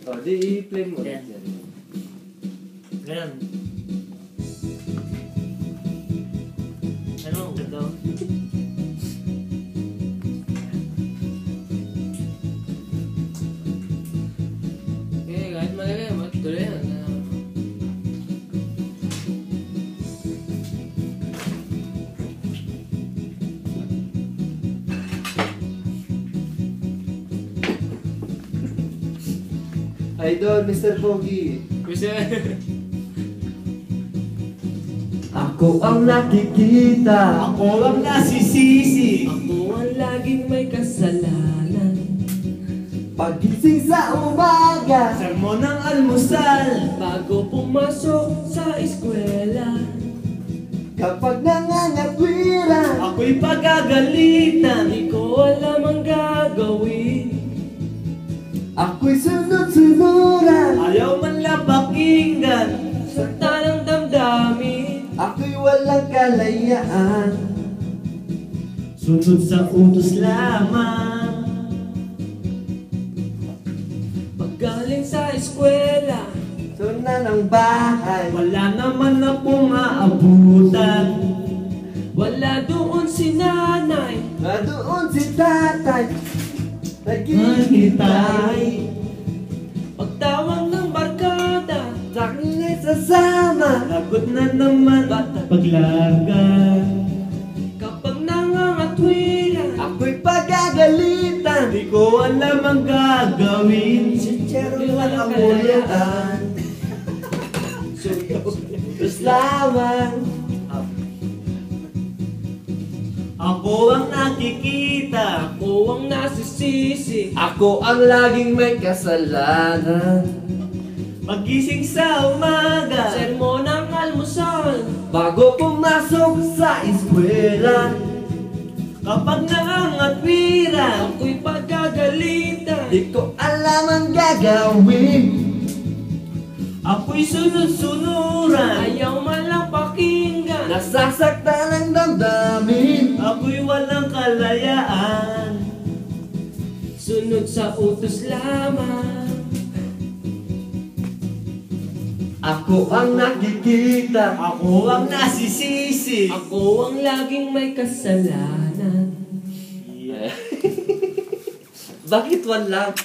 O, di i-play mo. Yan. Ganun. Ano, ang ganda. Okay, kahit malagay, matuloy yan. Idol, Mr. Pogi. Ako ang nakikita, Ako ang nasisisi. ako ang laging may kasalanan. Pagising sa umaga, Sermon ng almusal. bago pumasok sa eskwela, kapag nangangatwiran, Ako'y pagagalitan. di ko alam ang gagawin. Ako'y sunod-sunuran, Ayaw man lang pakinggan. sakta ng damdamin. Ako'y walang kalayaan. Sunod sa utos lamang. Paggaling sa eskwela, tuna ng bahay, Wala naman na pumaabutan. wala doon si nanay, doon si tatay, Naghihintay. Pagtawag ng barkada, sa'kin ay sasama. Lagot na naman paglarga. Kapag nangangatwiran, ako'y pagagalitan. Di ko alam ang gagawin. Sincero lang ang mulaan. Sutos lamang. Ako ang nakikita. Ako ang nasisisi. Ako ang laging may kasalanan. Magising sa umaga. Sermon ng almusal, bago pumasok sa eskwela, Kapag nangangatwiran. ako'y pagagalitan. Di ko alam ang gagawin. Ako'y sunod-sunuran. Ayaw man lang pakinggan. Nasasaktan ang damdamin. Ako'y walang kalayaan. Sunod sa utos lamang. Ako ang nakikita. Ako ang nasisisi. Ako ang laging may kasalanan. Yeah. Bakit wala?